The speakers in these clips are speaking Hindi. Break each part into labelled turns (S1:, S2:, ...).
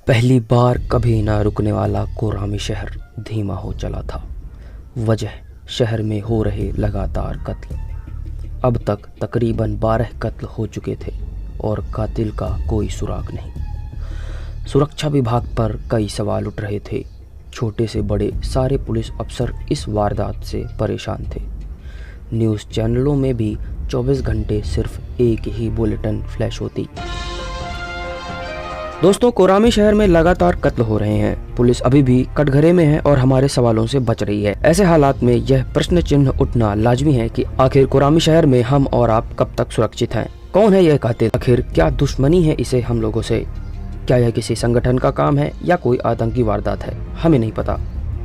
S1: पहली बार कभी न रुकने वाला कोरामी शहर धीमा हो चला था। वजह शहर में हो रहे लगातार कत्ल। अब तक तकरीबन 12 कत्ल हो चुके थे और कातिल का कोई सुराग नहीं। सुरक्षा विभाग पर कई सवाल उठ रहे थे। छोटे से बड़े सारे पुलिस अफसर इस वारदात से परेशान थे। न्यूज़ चैनलों में भी 24 घंटे सिर्फ एक ही बुलेटिन फ्लैश होती। दोस्तों, कोरामी शहर में लगातार कत्ल हो रहे हैं। पुलिस अभी भी कटघरे में है और हमारे सवालों से बच रही है। ऐसे हालात में यह प्रश्न चिन्ह उठना लाजमी है कि आखिर कोरामी शहर में हम और आप कब तक सुरक्षित हैं? कौन है यह कातिल? आखिर क्या दुश्मनी है इसे हम लोगों से? क्या यह किसी संगठन का काम है या कोई आतंकी वारदात है? हमें नहीं पता।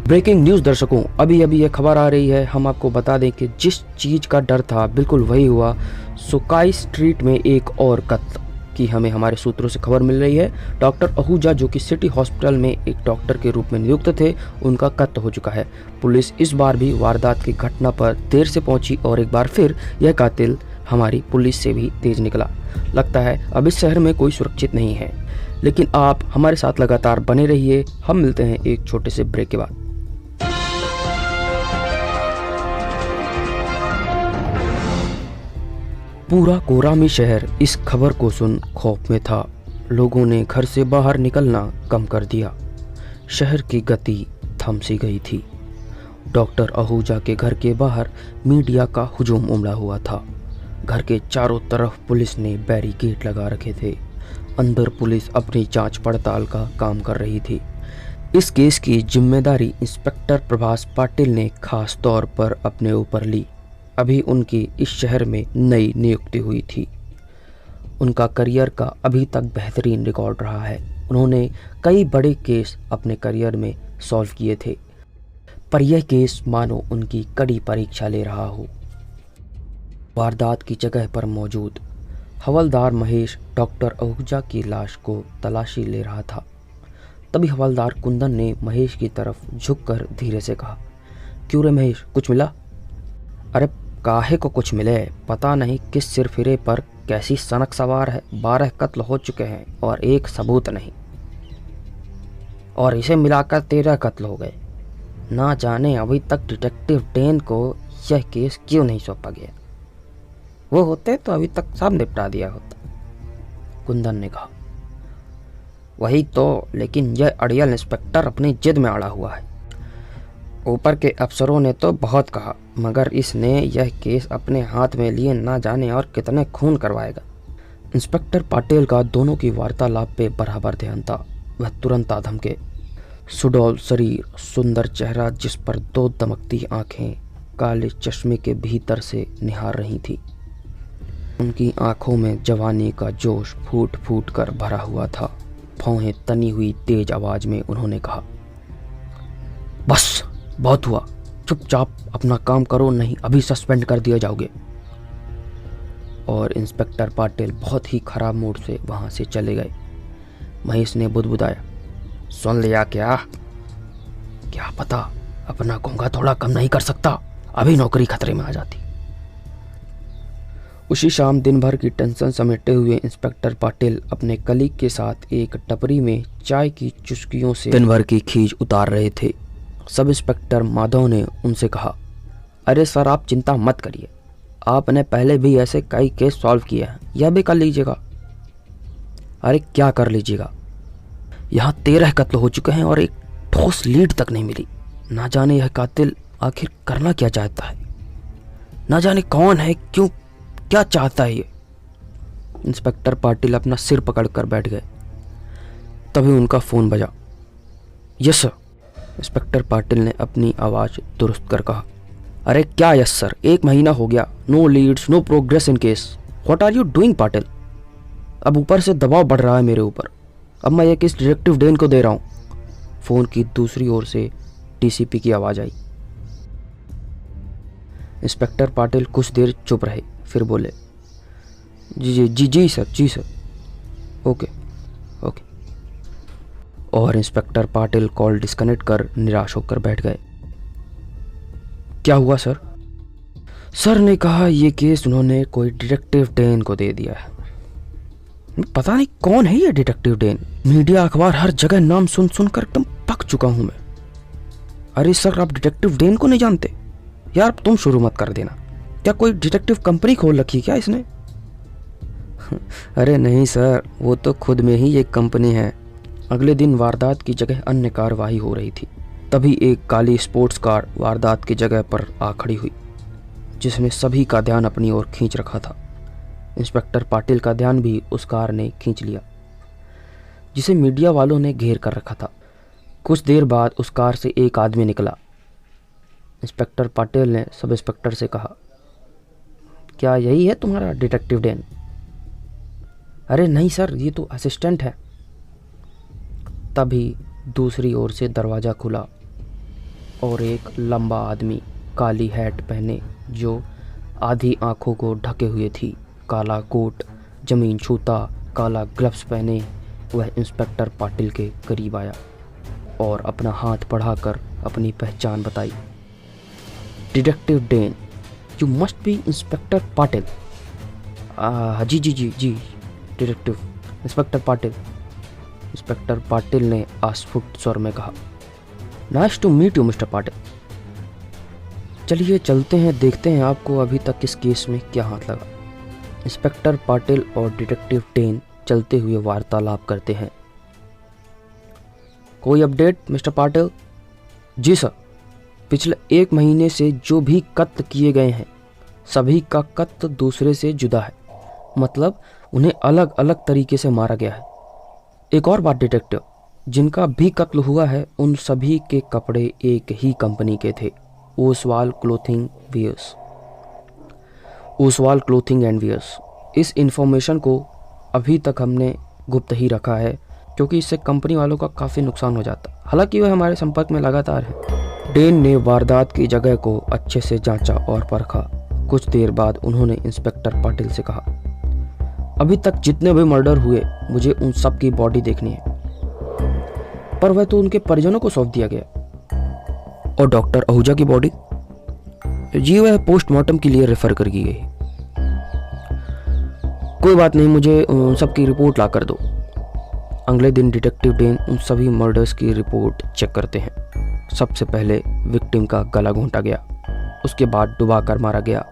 S1: ब्रेकिंग न्यूज दर्शकों, अभी यह खबर आ रही है। हम आपको बता दें कि जिस चीज का डर था बिल्कुल वही हुआ। सुकाई स्ट्रीट में एक और कत्ल की हमें हमारे सूत्रों से खबर मिल रही है। डॉक्टर आहूजा, जो कि सिटी हॉस्पिटल में एक डॉक्टर के रूप में नियुक्त थे, उनका कत्ल हो चुका है। पुलिस इस बार भी वारदात की घटना पर देर से पहुंची और एक बार फिर यह कातिल हमारी पुलिस से भी तेज निकला। लगता है अब इस शहर में कोई सुरक्षित नहीं है। लेकिन आप हमारे साथ लगातार बने रहिए। हम मिलते हैं एक छोटे से ब्रेक के बाद। पूरा कोरामी शहर इस खबर को सुन खौफ में था। लोगों ने घर से बाहर निकलना कम कर दिया। शहर की गति थम सी गई थी। डॉक्टर आहूजा के घर के बाहर मीडिया का हुजूम उमड़ा हुआ था। घर के चारों तरफ पुलिस ने बैरिकेड लगा रखे थे। अंदर पुलिस अपनी जांच पड़ताल का काम कर रही थी। इस केस की जिम्मेदारी इंस्पेक्टर प्रभास पाटिल ने खास तौर पर अपने ऊपर ली। अभी उनकी इस शहर में नई नियुक्ति हुई थी। उनका करियर का अभी तक बेहतरीन रिकॉर्ड रहा है। उन्होंने कई बड़े केस अपने करियर में सॉल्व किए थे, पर यह केस मानो उनकी कड़ी परीक्षा ले रहा हो। वारदात की जगह पर मौजूद हवलदार महेश डॉक्टर आहूजा की लाश को तलाशी ले रहा था। तभी हवलदार कुंदन ने महेश की तरफ झुककर धीरे से कहा, क्यों रे महेश, कुछ मिला? अरे काहे को कुछ मिले, पता नहीं किस सिरफिरे पर कैसी सनक सवार है। 12 कत्ल हो चुके हैं और एक सबूत नहीं, और इसे मिलाकर 13 कत्ल हो गए। ना जाने अभी तक डिटेक्टिव डेन को यह केस क्यों नहीं सौंपा गया। वो होते तो अभी तक सब निपटा दिया होता, कुंदन ने कहा। वही तो, लेकिन यह अड़ियल इंस्पेक्टर अपनी जिद में अड़ा हुआ है। ऊपर के अफसरों ने तो बहुत कहा, मगर इसने यह केस अपने हाथ में लिए ना जाने और कितने खून करवाएगा। इंस्पेक्टर पाटिल का दोनों की वार्तालाप पे बराबर ध्यान था। वह तुरंत धमके। सुडौल शरीर, सुंदर चेहरा जिस पर 2 दमकती आंखें काले चश्मे के भीतर से निहार रही थी। उनकी आंखों में जवानी का जोश फूट फूट कर भरा हुआ था। भौहें तनी हुई तेज आवाज में उन्होंने कहा, बस बहुत हुआ, चुपचाप अपना काम करो, नहीं अभी सस्पेंड कर दिया जाओगे। और इंस्पेक्टर पाटिल बहुत ही खराब मूड से वहां से चले गए। महेश ने बुदबुदाया, सुन लिया क्या? क्या पता, अपना घोंघा थोड़ा कम नहीं कर सकता, अभी नौकरी खतरे में आ जाती। उसी शाम दिन भर की टेंशन समेटे हुए इंस्पेक्टर पाटिल अपने कलीग के साथ एक टपरी में चाय की चुस्कियों से दिन भर की खींच उतार रहे थे। सब इंस्पेक्टर माधव ने उनसे कहा, अरे सर, आप चिंता मत करिए, आपने पहले भी ऐसे कई केस सॉल्व किए हैं, यह भी कर लीजिएगा। अरे क्या कर लीजिएगा? यहाँ 13 कत्ल हो चुके हैं और एक ठोस लीड तक नहीं मिली। ना जाने यह कातिल आखिर करना क्या चाहता है, ना जाने कौन है, क्यों, क्या चाहता है ये। इंस्पेक्टर पाटिल अपना सिर पकड़कर बैठ गए। तभी उनका फोन बजा। यस सर, इंस्पेक्टर पाटिल ने अपनी आवाज दुरुस्त कर कहा। अरे क्या यस सर, 1 महीना हो गया, no leads, no progress in case. What are you doing Patil? अब ऊपर से दबाव बढ़ रहा है मेरे ऊपर। अब मैं ये केस डिटेक्टिव डेन को दे रहा हूँ। फोन की दूसरी ओर से डीसीपी की आवाज आई। इंस्पेक्टर पाटिल कुछ देर चुप रहे, फिर बोले, जी सर, ओके। और इंस्पेक्टर पाटिल कॉल डिस्कनेक्ट कर निराश होकर बैठ गए। क्या हुआ सर? सर ने कहा, ये केस उन्होंने कोई डिटेक्टिव डेन को दे दिया है। पता नहीं कौन है ये डिटेक्टिव डेन। मीडिया अखबार हर जगह नाम सुन सुनकर एकदम पक चुका हूं मैं। अरे सर, आप डिटेक्टिव डेन को नहीं जानते? यार तुम शुरू मत कर देना। क्या कोई डिटेक्टिव कंपनी खोल रखी है क्या इसने? अरे नहीं सर, वो तो खुद में ही एक कंपनी है। अगले दिन वारदात की जगह अन्य कार्रवाई हो रही थी। तभी एक काली स्पोर्ट्स कार वारदात की जगह पर आ खड़ी हुई, जिसने सभी का ध्यान अपनी ओर खींच रखा था। इंस्पेक्टर पाटिल का ध्यान भी उस कार ने खींच लिया, जिसे मीडिया वालों ने घेर कर रखा था। कुछ देर बाद उस कार से एक आदमी निकला। इंस्पेक्टर पाटिल ने सब इंस्पेक्टर से कहा, क्या यही है तुम्हारा डिटेक्टिव डेन? अरे नहीं सर, ये तो असिस्टेंट है। तभी दूसरी ओर से दरवाज़ा खुला और एक लंबा आदमी काली हैट पहने, जो आधी आंखों को ढके हुए थी, काला कोट, जमीन छूता, काला ग्लव्स पहने, वह इंस्पेक्टर पाटिल के करीब आया और अपना हाथ बढ़ाकर अपनी पहचान बताई। Detective Dan, you must be inspector Patil. जी जी जी जी, detective inspector Patil. Inspector Patil ने अस्फुट स्वर में कहा, nice to meet you mister Patil. चलिए चलते हैं, देखते हैं आपको अभी तक इस केस में क्या हाथ लगा। इंस्पेक्टर पाटिल और डिटेक्टिव डेन चलते हुए वार्तालाप करते हैं। कोई अपडेट मिस्टर पाटिल? जी सर, पिछले 1 महीने से जो भी कत्ल किए गए हैं, सभी का कत्ल दूसरे से जुदा है। मतलब उन्हें अलग अलग तरीके से मारा गया है। एक और बात डिटेक्टिव, जिनका भी कत्ल हुआ है उन सभी के कपड़े एक ही कंपनी के थे, Oswal clothing wears. Oswal clothing and wears. इस इंफॉर्मेशन को अभी तक हमने गुप्त ही रखा है, क्योंकि इससे कंपनी वालों का काफ़ी नुकसान हो जाता। हालांकि वह हमारे संपर्क में लगातार है। डेन ने वारदात की जगह को अच्छे से जांचा और परखा। कुछ देर बाद उन्होंने इंस्पेक्टर पाटिल से कहा, अभी तक जितने भी मर्डर हुए, मुझे उन सब की बॉडी देखनी है। पर वह तो उनके परिजनों को सौंप दिया गया। और डॉक्टर आहूजा की बॉडी? जी, वह पोस्टमार्टम के लिए रेफर कर दी गई। कोई बात नहीं, मुझे उन सब की रिपोर्ट ला कर दो। अगले दिन डिटेक्टिव डेन उन सभी मर्डर्स की रिपोर्ट चेक करते हैं। सबसे पहले विक्टिम का गला घोंटा गया, उसके बाद डुबा कर मारा गया,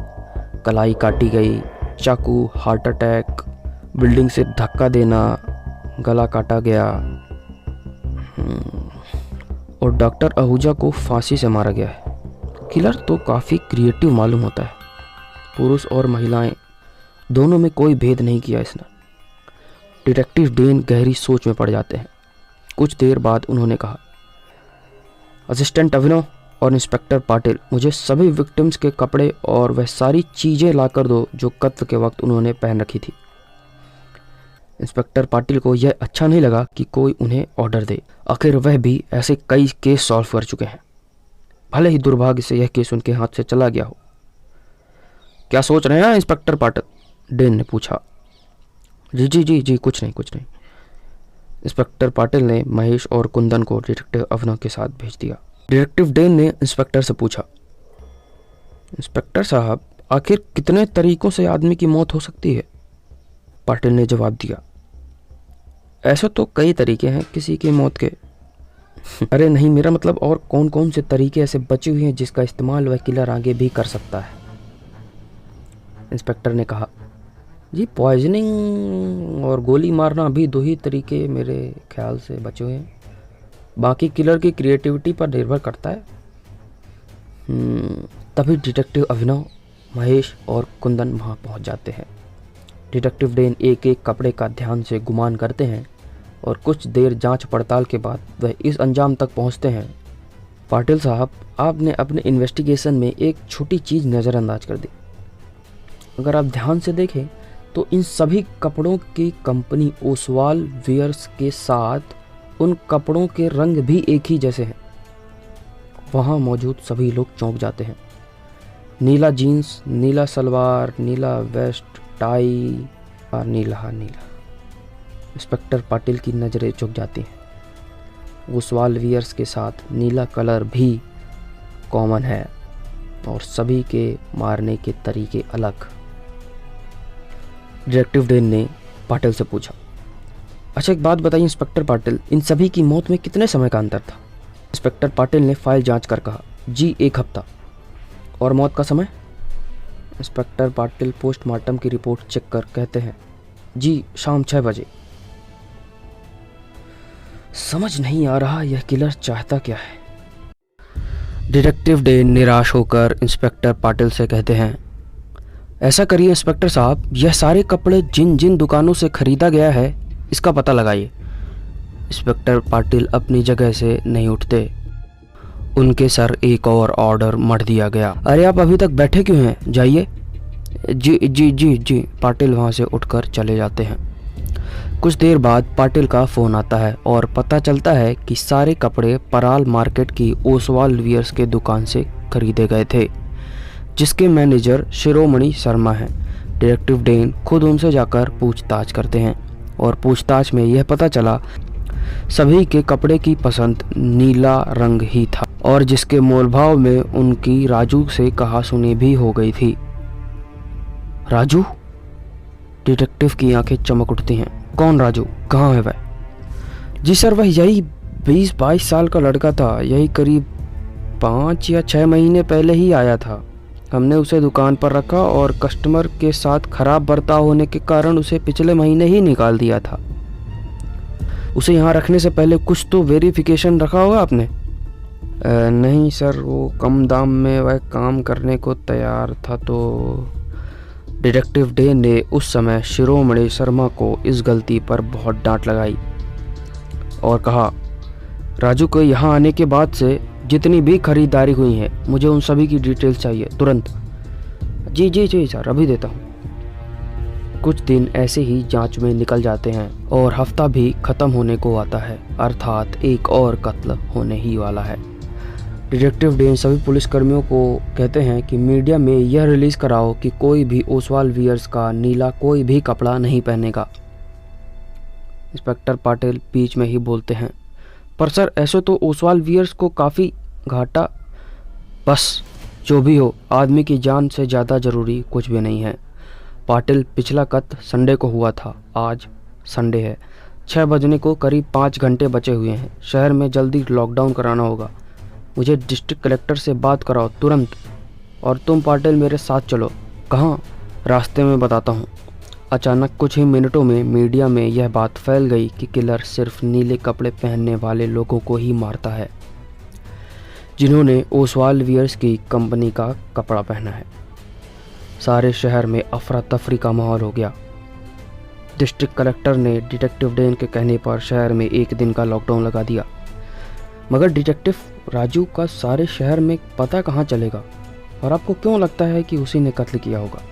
S1: कलाई काटी गई, चाकू, हार्ट अटैक, बिल्डिंग से धक्का देना, गला काटा गया और डॉक्टर आहूजा को फांसी से मारा गया है। किलर तो काफ़ी क्रिएटिव मालूम होता है। पुरुष और महिलाएं दोनों में कोई भेद नहीं किया इसने। डिटेक्टिव डेन गहरी सोच में पड़ जाते हैं। कुछ देर बाद उन्होंने कहा, असिस्टेंट अभिनव और इंस्पेक्टर पाटिल, मुझे सभी विक्टिम्स के कपड़े और वह सारी चीज़ें लाकर दो जो कत्ल के वक्त उन्होंने पहन रखी थी। इंस्पेक्टर पाटिल को यह अच्छा नहीं लगा कि कोई उन्हें ऑर्डर दे। आखिर वह भी ऐसे कई केस सॉल्व कर चुके हैं, भले ही दुर्भाग्य से यह केस उनके हाथ से चला गया हो। क्या सोच रहे हैं इंस्पेक्टर पाटिल? डेन ने पूछा। जी जी जी जी, कुछ नहीं कुछ नहीं। इंस्पेक्टर पाटिल ने महेश और कुंदन को डिटेक्टिव अभिनव के साथ भेज दिया। डिटेक्टिव डेन ने इंस्पेक्टर से पूछा, इंस्पेक्टर साहब, आखिर कितने तरीकों से आदमी की मौत हो सकती है? पाटिल ने जवाब दिया, ऐसे तो कई तरीके हैं किसी की मौत के। अरे नहीं, मेरा मतलब और कौन कौन से तरीके ऐसे बचे हुए हैं जिसका इस्तेमाल वह किलर आगे भी कर सकता है? इंस्पेक्टर ने कहा, जी पॉइजनिंग और गोली मारना भी 2 ही तरीके मेरे ख्याल से बचे हुए हैं। बाकी किलर की क्रिएटिविटी पर निर्भर करता है। तभी डिटेक्टिव अभिनव, महेश और कुंदन वहाँ पहुँच जाते हैं। डिटेक्टिव डेन एक एक कपड़े का ध्यान से गुमान करते हैं और कुछ देर जांच पड़ताल के बाद वह इस अंजाम तक पहुंचते हैं, पाटिल साहब, आपने अपने इन्वेस्टिगेशन में एक छोटी चीज़ नज़रअंदाज कर दी। अगर आप ध्यान से देखें तो इन सभी कपड़ों की कंपनी ओसवाल वियर्स के साथ उन कपड़ों के रंग भी एक ही जैसे हैं। वहाँ मौजूद सभी लोग चौंक जाते हैं। नीला जीन्स, नीला सलवार, नीला वेस्ट, टाई और नीला। इंस्पेक्टर पाटिल की नज़रें झुक जाती हैं। ओसवाल वियर्स के साथ नीला कलर भी कॉमन है और सभी के मारने के तरीके अलग। डिटेक्टिव डेन ने पाटिल से पूछा। अच्छा एक बात बताइए इंस्पेक्टर पाटिल, इन सभी की मौत में कितने समय का अंतर था? इंस्पेक्टर पाटिल ने फाइल जांच कर कहा, जी 1 हफ्ता। और मौत का समय? इंस्पेक्टर पाटिल पोस्टमार्टम की रिपोर्ट चेक कर कहते हैं, जी शाम 6 बजे। समझ नहीं आ रहा यह किलर चाहता क्या है। डिटेक्टिव डे निराश होकर इंस्पेक्टर पाटिल से कहते हैं, ऐसा करिए इंस्पेक्टर साहब, यह सारे कपड़े जिन जिन दुकानों से खरीदा गया है इसका पता लगाइए। इंस्पेक्टर पाटिल अपनी जगह से नहीं उठते। उनके सर एक और ऑर्डर मढ़ दिया गया। अरे आप अभी तक बैठे क्यों हैं, जाइए। जी जी जी जी, पाटिल वहाँ से उठकर चले जाते हैं। कुछ देर बाद पाटिल का फ़ोन आता है और पता चलता है कि सारे कपड़े पराल मार्केट की ओसवाल वियर्स के दुकान से खरीदे गए थे, जिसके मैनेजर शिरोमणि शर्मा हैं। डिटेक्टिव डेन खुद उनसे जाकर पूछताछ करते हैं और पूछताछ में यह पता चला सभी के कपड़े की पसंद नीला रंग ही था और जिसके मोलभाव में उनकी राजू से कहा सुनी भी हो गई थी। राजू? डिटेक्टिव की आंखें चमक उठती हैं। कौन राजू? कहाँ है वह? जी सर, वह यही 20-22 साल का लड़का था। यही करीब 5 या 6 महीने पहले ही आया था। हमने उसे दुकान पर रखा और कस्टमर के साथ खराब बर्ताव होने के कारण उसे पिछले महीने ही निकाल दिया था। उसे यहाँ रखने से पहले कुछ तो वेरिफिकेशन रखा होगा आपने? नहीं सर, वो कम दाम में वह काम करने को तैयार था तो। डिटेक्टिव डे ने उस समय शिरोमणि शर्मा को इस गलती पर बहुत डांट लगाई और कहा, राजू को यहाँ आने के बाद से जितनी भी खरीदारी हुई है मुझे उन सभी की डिटेल्स चाहिए तुरंत। जी जी जी सर, अभी देता हूँ। कुछ दिन ऐसे ही जांच में निकल जाते हैं और हफ्ता भी खत्म होने को आता है, अर्थात एक और कत्ल होने ही वाला है। डिटेक्टिव डे सभी पुलिसकर्मियों को कहते हैं कि मीडिया में यह रिलीज़ कराओ कि कोई भी ओसवाल वियर्स का नीला कोई भी कपड़ा नहीं पहनेगा। इंस्पेक्टर पाटिल बीच में ही बोलते हैं, पर सर ऐसे तो ओसवाल वियर्स को काफ़ी घाटा। बस जो भी हो, आदमी की जान से ज़्यादा ज़रूरी कुछ भी नहीं है। पाटिल, पिछला कत्ल संडे को हुआ था, आज संडे है। 6 बजने को करीब 5 घंटे बचे हुए हैं। शहर में जल्दी लॉकडाउन कराना होगा। मुझे डिस्ट्रिक्ट कलेक्टर से बात कराओ तुरंत। और तुम पाटिल मेरे साथ चलो। कहाँ? रास्ते में बताता हूँ। अचानक कुछ ही मिनटों में मीडिया में यह बात फैल गई कि किलर सिर्फ नीले कपड़े पहनने वाले लोगों को ही मारता है, जिन्होंने ओसवाल वियर्स की कंपनी का कपड़ा पहना है। सारे शहर में अफरा तफरी का माहौल हो गया। डिस्ट्रिक्ट कलेक्टर ने डिटेक्टिव डेन के कहने पर शहर में 1 दिन का लॉकडाउन लगा दिया। मगर डिटेक्टिव राजू का सारे शहर में पता कहाँ चलेगा? और आपको क्यों लगता है कि उसी ने कत्ल किया होगा?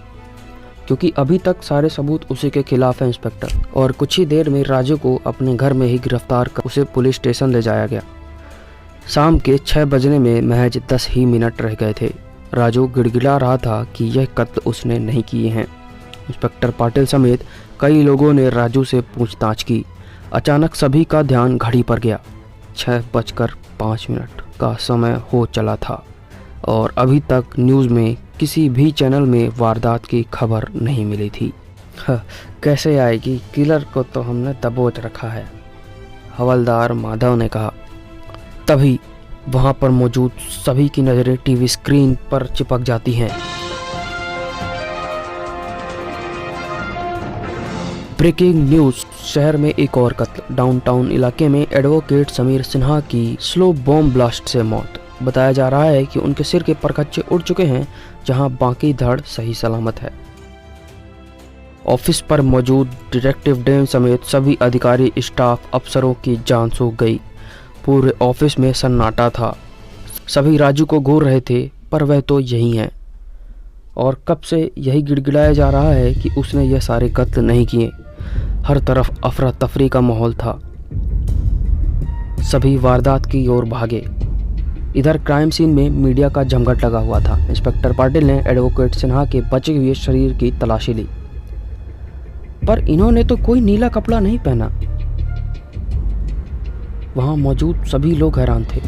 S1: क्योंकि अभी तक सारे सबूत उसी के खिलाफ हैं इंस्पेक्टर। और कुछ ही देर में राजू को अपने घर में ही गिरफ्तार कर उसे पुलिस स्टेशन ले जाया गया। शाम के 6 बजने में महज 10 ही मिनट रह गए थे। राजू गिड़गिड़ा रहा था कि यह कत्ल उसने नहीं किए हैं। इंस्पेक्टर पाटिल समेत कई लोगों ने राजू से पूछताछ की। अचानक सभी का ध्यान घड़ी पर गया। 6:05 का समय हो चला था और अभी तक न्यूज़ में किसी भी चैनल में वारदात की खबर नहीं मिली थी। कैसे आएगी? किलर को तो हमने दबोच रखा है, हवलदार माधव ने कहा। तभी वहां पर मौजूद सभी की नज़रें टीवी स्क्रीन पर चिपक जाती हैं। ब्रेकिंग न्यूज़, शहर में एक और कत्ल। डाउनटाउन इलाके में एडवोकेट समीर सिन्हा की स्लो बॉम्ब ब्लास्ट से मौत। बताया जा रहा है कि उनके सिर के परखच्चे उड़ चुके हैं, जहां बाकी धड़ सही सलामत है। ऑफिस पर मौजूद डिटेक्टिव डेन समेत सभी अधिकारी, स्टाफ, अफसरों की जान सूख गई। पूरे ऑफिस में सन्नाटा था। सभी राजू को घूर रहे थे, पर वह तो यही है। और कब से यही गिड़गिड़ाया जा रहा है कि उसने यह सारे कत्ल नहीं किए। हर तरफ अफरा तफरी का माहौल था। सभी वारदात की ओर भागे। इधर क्राइम सीन में मीडिया का जमघट लगा हुआ था। इंस्पेक्टर पाटिल ने एडवोकेट सिन्हा के बचे हुए शरीर की तलाशी ली, पर इन्होंने तो कोई नीला कपड़ा नहीं पहना। वहां मौजूद सभी लोग हैरान थे।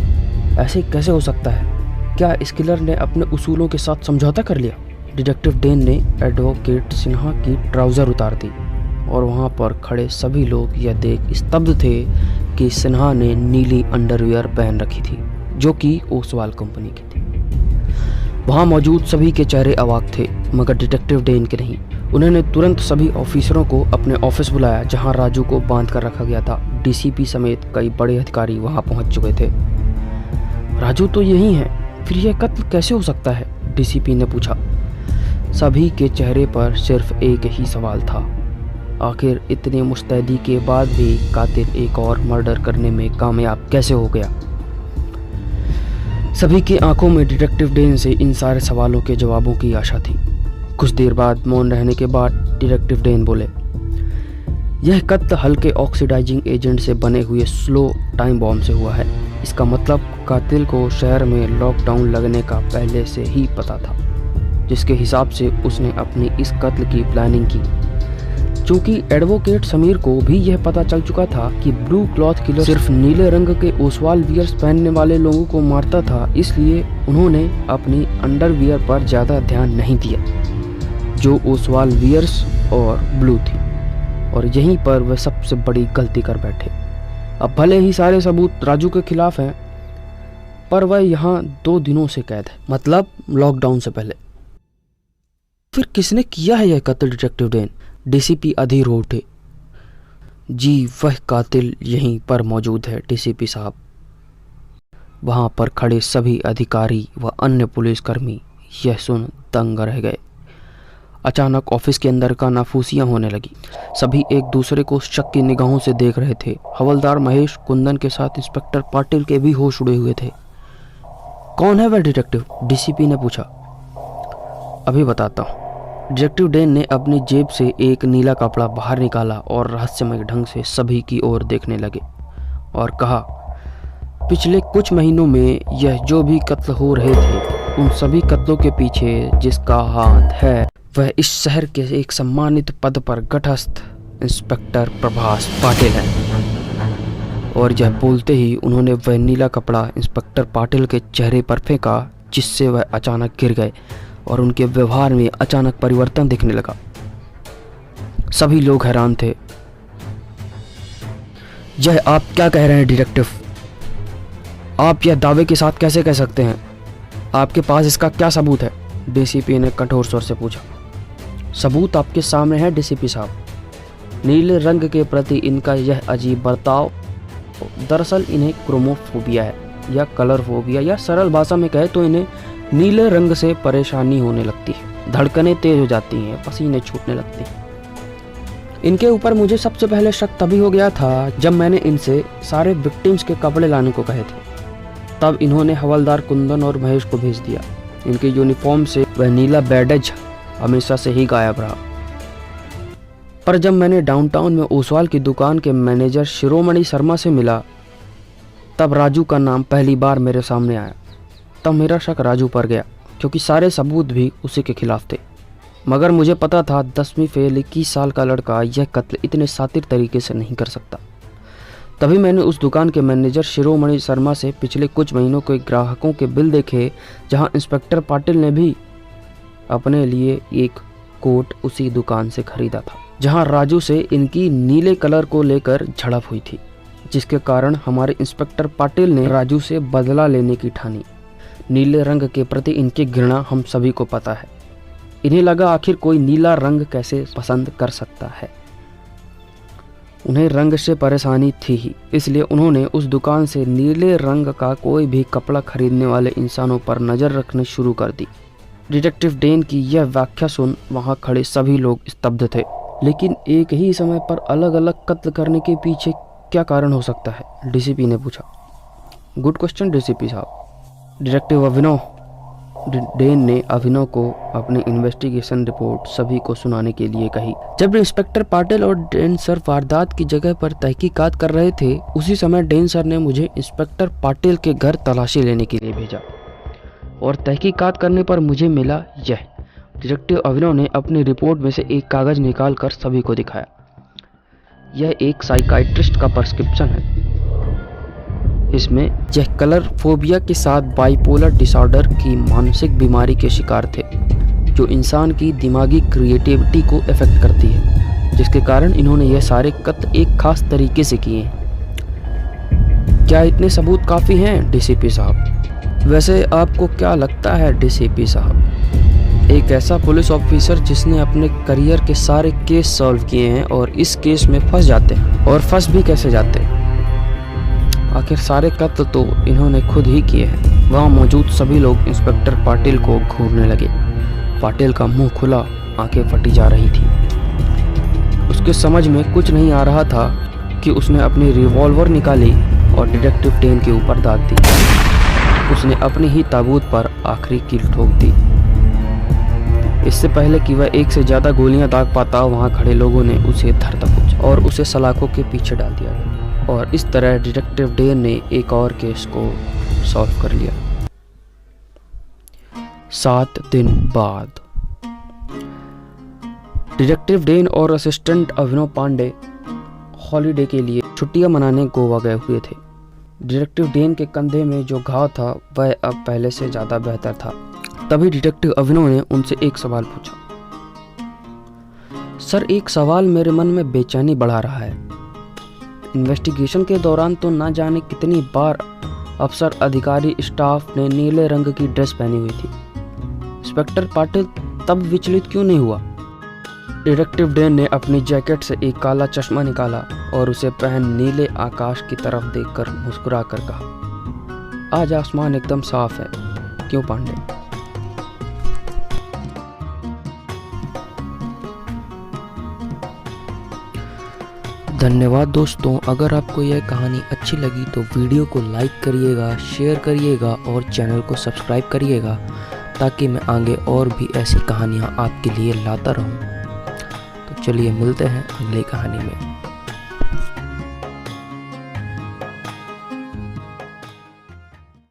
S1: ऐसे कैसे हो सकता है? क्या इस किलर ने अपने उसूलों के साथ समझौता कर लिया? डिटेक्टिव डेन ने एडवोकेट सिन्हा की ट्राउज़र उतार दी और वहाँ पर खड़े सभी लोग यह देख स्तब्ध थे कि सिन्हा ने नीली अंडरवियर पहन रखी थी, जो कि ओसवाल कंपनी की थी। वहाँ मौजूद सभी के चेहरे अवाक थे, मगर डिटेक्टिव डेन के नहीं। उन्होंने तुरंत सभी ऑफिसरों को अपने ऑफिस बुलाया, जहाँ राजू को बांध कर रखा गया था। डीसीपी समेत कई बड़े अधिकारी वहाँ पहुँच चुके थे। राजू तो यही है, फिर यह कत्ल कैसे हो सकता है? डीसीपी ने पूछा। सभी के चेहरे पर सिर्फ एक ही सवाल था, आखिर इतने मुस्तैदी के बाद भी कातिल एक और मर्डर करने में कामयाब कैसे हो गया? सभी की आंखों में डिटेक्टिव डेन से इन सारे सवालों के जवाबों की आशा थी। कुछ देर बाद मौन रहने के बाद डिटेक्टिव डेन बोले, यह कत्ल हल्के ऑक्सीडाइजिंग एजेंट से बने हुए स्लो टाइम बॉम्ब से हुआ है। इसका मतलब कातिल को शहर में लॉकडाउन लगने का पहले से ही पता था, जिसके हिसाब से उसने अपनी इस कत्ल की प्लानिंग की। चूंकि एडवोकेट समीर को भी यह पता चल चुका था कि ब्लू क्लॉथ किलर सिर्फ नीले रंग के ओसवाल वियर्स पहनने वाले लोगों को मारता था, इसलिए उन्होंने अपनी अंडरवियर पर ज़्यादा ध्यान नहीं दिया, जो ओसवाल वियर्स और ब्लू थी, और यहीं पर वह सबसे बड़ी गलती कर बैठे। अब भले ही सारे सबूत राजू के खिलाफ हैं, पर वह यहाँ 2 दिनों से कैद है, मतलब लॉकडाउन से पहले। फिर किसने किया है यह कत्ल डिटेक्टिव डेन? डीसीपी अधीर हो उठे। जी, वह कातिल यहीं पर मौजूद है डीसीपी साहब। वहां पर खड़े सभी अधिकारी व अन्य पुलिसकर्मी यह सुन दंग रह गए। अचानक ऑफिस के अंदर का नाफूसियां होने लगी। सभी एक दूसरे को शक की निगाहों से देख रहे थे। हवलदार महेश कुंदन के साथ इंस्पेक्टर पाटिल के भी होश उड़े हुए थे। कौन है वह डिटेक्टिव? डीसीपी ने पूछा। अभी बताता हूँ। डिटेक्टिव डेन ने अपनी जेब से एक नीला कपड़ा बाहर निकाला और रहस्यमय ढंग से सभी की ओर देखने लगे और कहा, पिछले कुछ महीनों में यह जो भी कत्ल हो रहे थे, उन सभी कत्लों के पीछे जिसका हाथ है वह इस शहर के एक सम्मानित पद पर गठस्थ इंस्पेक्टर प्रभास पाटिल है। और यह बोलते ही उन्होंने वह नीला कपड़ा इंस्पेक्टर पाटिल के चेहरे पर फेंका, जिससे वह अचानक गिर गए और उनके व्यवहार में अचानक परिवर्तन दिखने लगा। सभी लोग हैरान थे। यह आप क्या कह रहे हैं डिटेक्टिव? आप यह दावे के साथ कैसे कह सकते हैं? आपके पास इसका क्या सबूत है? डीसीपी ने कठोर स्वर से पूछा। सबूत आपके सामने है डीसीपी साहब। नीले रंग के प्रति इनका यह अजीब बर्ताव, दरअसल इन्हें क्रोमोफोबिया है या कलर फोबिया, या सरल भाषा में कहे तो इन्हें नीले रंग से परेशानी होने लगती है। धड़कनें तेज हो जाती हैं, पसीने छूटने लगते हैं। इनके ऊपर मुझे सबसे पहले शक तभी हो गया था जब मैंने इनसे सारे विक्टिम्स के कपड़े लाने को कहे थे। तब इन्होंने हवलदार कुंदन और महेश को भेज दिया। इनके यूनिफॉर्म से वह नीला बैडज हमेशा से ही गायब रहा। पर जब मैंने डाउनटाउन में ओसवाल की दुकान के मैनेजर शिरोमणि शर्मा से मिला, तब राजू का नाम पहली बार मेरे सामने आया। तब मेरा शक राजू पर गया, क्योंकि सारे सबूत भी उसी के खिलाफ थे। मगर मुझे पता था 10वीं फेल 21 साल का लड़का यह कत्ल इतने सातिर तरीके से नहीं कर सकता। तभी मैंने उस दुकान के मैनेजर शिरोमणि शर्मा से पिछले कुछ महीनों के ग्राहकों के बिल देखे, जहां इंस्पेक्टर पाटिल ने भी अपने लिए एक कोट उसी दुकान से खरीदा था, जहां राजू से इनकी नीले कलर को लेकर झड़प हुई थी, जिसके कारण हमारे इंस्पेक्टर पाटिल ने राजू से बदला लेने की ठानी। नीले रंग के प्रति इनकी घृणा हम सभी को पता है। इन्हें लगा आखिर कोई नीला रंग कैसे पसंद कर सकता है। उन्हें रंग से परेशानी थी ही, इसलिए उन्होंने उस दुकान से नीले रंग का कोई भी कपड़ा खरीदने वाले इंसानों पर नज़र रखनी शुरू कर दी। डिटेक्टिव डेन की यह व्याख्या सुन वहां खड़े सभी लोग स्तब्ध थे। लेकिन एक ही समय पर अलग अलग कत्ल करने के पीछे क्या कारण हो सकता है? डीसीपी ने पूछा। गुड क्वेश्चन डीसीपी साहब। डिटेक्टिव अभिनव डेन ने अभिनव को अपनी इन्वेस्टिगेशन रिपोर्ट सभी को सुनाने के लिए कही। जब इंस्पेक्टर पाटिल और डेन सर वारदात की जगह पर तहकीकात कर रहे थे, उसी समय डेन सर ने मुझे इंस्पेक्टर पाटिल के घर तलाशी लेने के लिए भेजा और तहकीकात करने पर मुझे मिला यह। डिटेक्टिव अभिनव ने अपनी रिपोर्ट में से एक कागज निकाल कर सभी को दिखाया। यह एक साइकाइट्रिस्ट का प्रिस्क्रिप्शन है। इसमें यह कलर फोबिया के साथ बाइपोलर डिसऑर्डर की मानसिक बीमारी के शिकार थे, जो इंसान की दिमागी क्रिएटिविटी को अफेक्ट करती है, जिसके कारण इन्होंने यह सारे कत्ल एक खास तरीके से किए हैं। क्या इतने सबूत काफ़ी हैं डीसीपी साहब? वैसे आपको क्या लगता है डीसीपी साहब, एक ऐसा पुलिस ऑफिसर जिसने अपने करियर के सारे केस सॉल्व किए हैं और इस केस में फंस जाते हैं, और फंस भी कैसे जाते हैं? आखिर सारे कत्ल तो इन्होंने खुद ही किए हैं। वहाँ मौजूद सभी लोग इंस्पेक्टर पाटिल को घूरने लगे। पाटिल का मुंह खुला, आंखें फटी जा रही थी। उसके समझ में कुछ नहीं आ रहा था कि उसने अपनी रिवॉल्वर निकाली और डिटेक्टिव डेन के ऊपर दाग दी। उसने अपने ही ताबूत पर आखिरी कील ठोक दी। इससे पहले कि वह एक से ज़्यादा गोलियां दाग पाता, वहां खड़े लोगों ने उसे धर दबोचा और उसे सलाखों के पीछे डाल दिया गया। और इस तरह डिटेक्टिव डेन ने एक और केस को सॉल्व कर लिया। 7 दिन बाद डिटेक्टिव डेन और असिस्टेंट अभिनव पांडे हॉलीडे के लिए छुट्टियां मनाने गोवा गए हुए थे। डिटेक्टिव डेन के कंधे में जो घाव था वह अब पहले से ज़्यादा बेहतर था। तभी डिटेक्टिव अभिनव ने उनसे एक सवाल पूछा। सर, एक सवाल मेरे मन में बेचैनी बढ़ा रहा है। इन्वेस्टिगेशन के दौरान तो ना जाने कितनी बार अफसर, अधिकारी, स्टाफ ने नीले रंग की ड्रेस पहनी हुई थी। इंस्पेक्टर पाटिल तब विचलित क्यों नहीं हुआ? डिटेक्टिव डेन ने अपनी जैकेट से एक काला चश्मा निकाला और उसे पहन नीले आकाश की तरफ देखकर मुस्कुरा कर कहा, आज आसमान एकदम साफ है, क्यों पांडे? धन्यवाद दोस्तों। अगर आपको यह कहानी अच्छी लगी तो वीडियो को लाइक करिएगा, शेयर करिएगा और चैनल को सब्सक्राइब करिएगा, ताकि मैं आगे और भी ऐसी कहानियाँ आपके लिए लाता रहूँ। तो चलिए मिलते हैं अगली कहानी में।